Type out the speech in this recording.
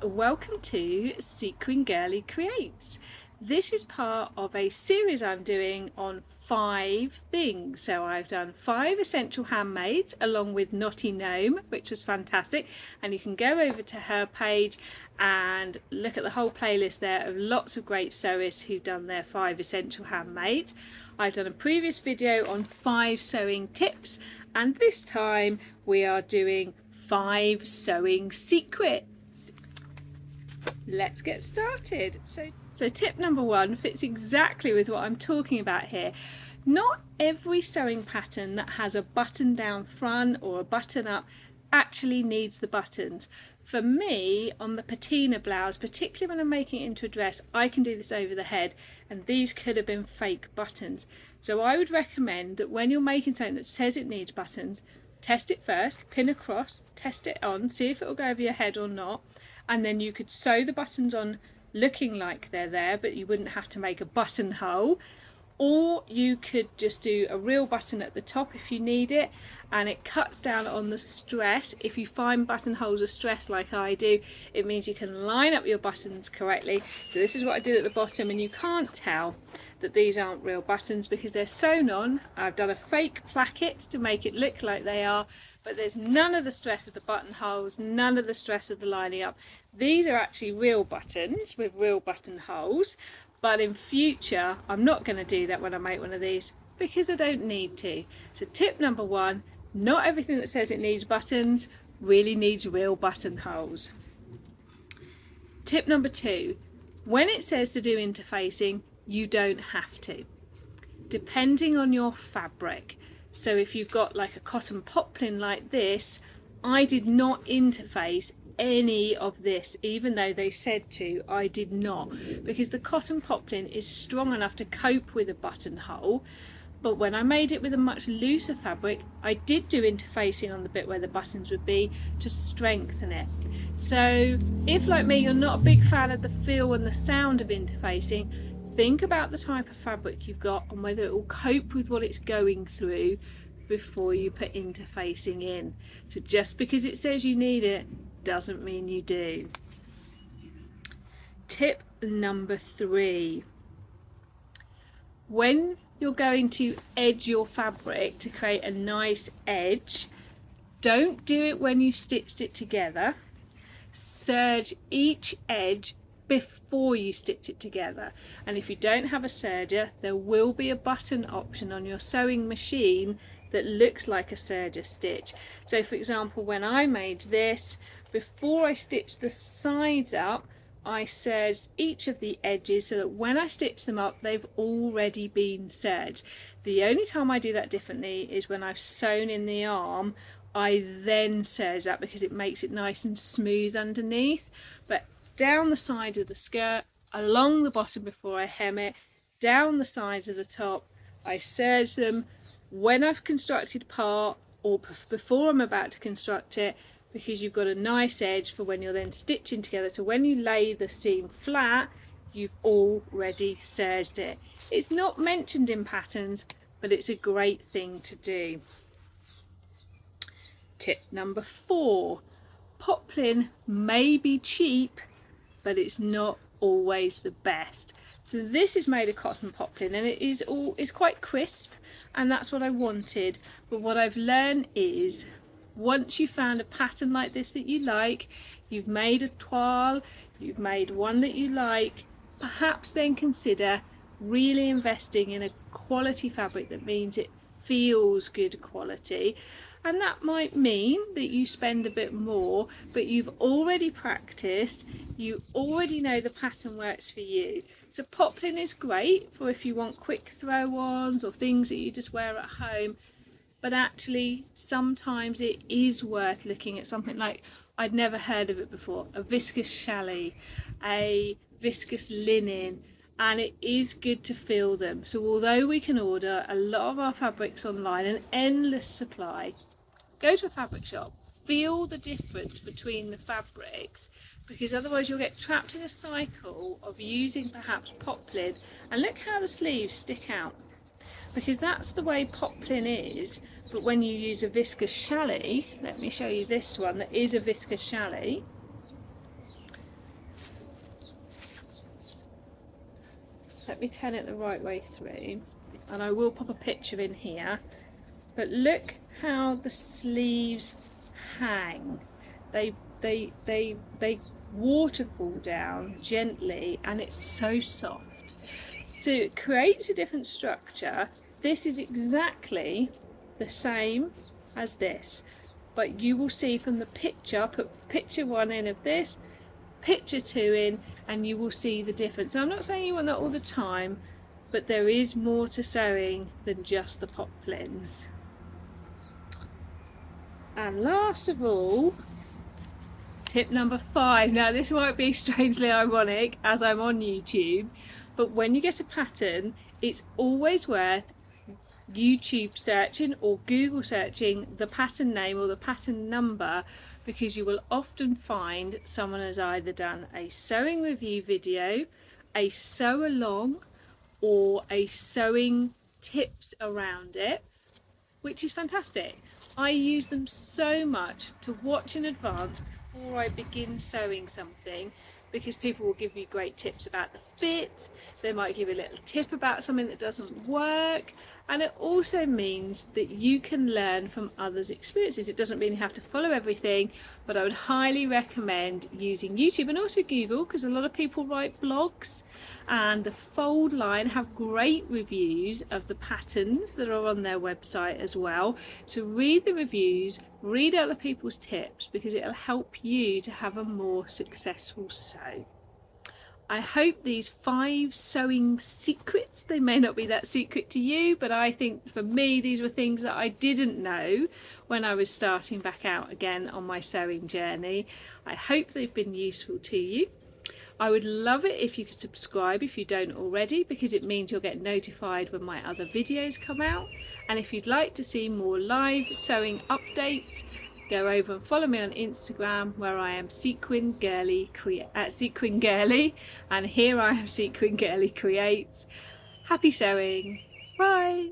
welcome to Sequin Girly Creates. This is part of a series I'm doing on 5 things. So I've done 5 essential handmaids along with Knotty Gnome, which was fantastic, and you can go over to her page and look at the whole playlist there of lots of great sewists who've done their 5 essential handmaids. I've done a previous video on 5 sewing tips, and this time we are doing 5 sewing secrets. Let's get started. So tip number 1 fits exactly with what I'm talking about here. Not every sewing pattern that has a button down front or a button up actually needs the buttons. For me, on the patina blouse, particularly when I'm making it into a dress, I can do this over the head, and these could have been fake buttons. So I would recommend that when you're making something that says it needs buttons, test it first, pin across, test it on, see if it will go over your head or not, and then you could sew the buttons on looking like they're there, but you wouldn't have to make a buttonhole. Or you could just do a real button at the top if you need it, and it cuts down on the stress. If you find buttonholes are stress like I do, it means you can line up your buttons correctly. So this is what I did at the bottom, and you can't tell that these aren't real buttons because they're sewn on. I've done a fake placket to make it look like they are, but there's none of the stress of the buttonholes, none of the stress of the lining up. These are actually real buttons with real buttonholes. But in future, I'm not going to do that when I make one of these because I don't need to. So tip number 1, not everything that says it needs buttons really needs real buttonholes. Tip number 2, when it says to do interfacing, you don't have to, depending on your fabric. So if you've got like a cotton poplin like this, I did not interface any of this, even though they said to. I did not, because the cotton poplin is strong enough to cope with a buttonhole. But when I made it with a much looser fabric, I did do interfacing on the bit where the buttons would be to strengthen it. So if, like me, you're not a big fan of the feel and the sound of interfacing, think about the type of fabric you've got and whether it will cope with what it's going through before you put interfacing in. So just because it says you need it doesn't mean you do. Tip number 3, when you're going to edge your fabric to create a nice edge, don't do it when you've stitched it together. Serge each edge before you stitch it together, and if you don't have a serger, there will be a button option on your sewing machine that looks like a serger stitch. So for example, when I made this, before I stitched the sides up, I serged each of the edges so that when I stitch them up, they've already been serged. The only time I do that differently is when I've sewn in the arm. I then serge that because it makes it nice and smooth underneath. But down the sides of the skirt, along the bottom before I hem it, down the sides of the top, I serge them when I've constructed part or before I'm about to construct it, because you've got a nice edge for when you're then stitching together. So when you lay the seam flat, you've already serged it. It's not mentioned in patterns, but it's a great thing to do. Tip number 4, poplin may be cheap, but it's not always the best. So this is made of cotton poplin, and it's quite crisp, and that's what I wanted. But what I've learned is, once you've found a pattern like this that you like, you've made a toile, you've made one that you like, perhaps then consider really investing in a quality fabric that means it feels good quality. And that might mean that you spend a bit more, but you've already practiced, you already know the pattern works for you. So poplin is great for if you want quick throw-ons or things that you just wear at home, but actually sometimes it is worth looking at something like, I'd never heard of it before, a viscose challis, a viscose linen, and it is good to feel them. So although we can order a lot of our fabrics online, an endless supply, go to a fabric shop, feel the difference between the fabrics, because otherwise you'll get trapped in a cycle of using perhaps poplin, and look how the sleeves stick out, because that's the way poplin is. But when you use a viscose challis, let me show you this one that is a viscose challis, let me turn it the right way through, and I will pop a picture in here, but look how the sleeves hang. They waterfall down gently, and it's so soft. So it creates a different structure. This is exactly the same as this, but you will see from the picture, put picture 1 in of this, picture 2 in, and you will see the difference. Now, I'm not saying you want that all the time, but there is more to sewing than just the poplins. And last of all, tip number 5. Now this might be strangely ironic as I'm on YouTube, but when you get a pattern, it's always worth YouTube searching or Google searching the pattern name or the pattern number, because you will often find someone has either done a sewing review video, a sew along, or a sewing tips around it, which is fantastic. I use them so much to watch in advance before I begin sewing something, because people will give you great tips about the fit, they might give you a little tip about something that doesn't work, and it also means that you can learn from others' experiences. It doesn't mean you have to follow everything, but I would highly recommend using YouTube and also Google, because a lot of people write blogs, and the Fold line have great reviews of the patterns that are on their website as well. So read the reviews, read other people's tips, because it'll help you to have a more successful sew. I hope these 5 sewing secrets, they may not be that secret to you, but I think for me these were things that I didn't know when I was starting back out again on my sewing journey. I hope they've been useful to you. I would love it if you could subscribe if you don't already, because it means you'll get notified when my other videos come out. And if you'd like to see more live sewing updates, go over and follow me on Instagram, where I am Sequin Girly and here I am Sequin Girly Creates. Happy sewing. Bye.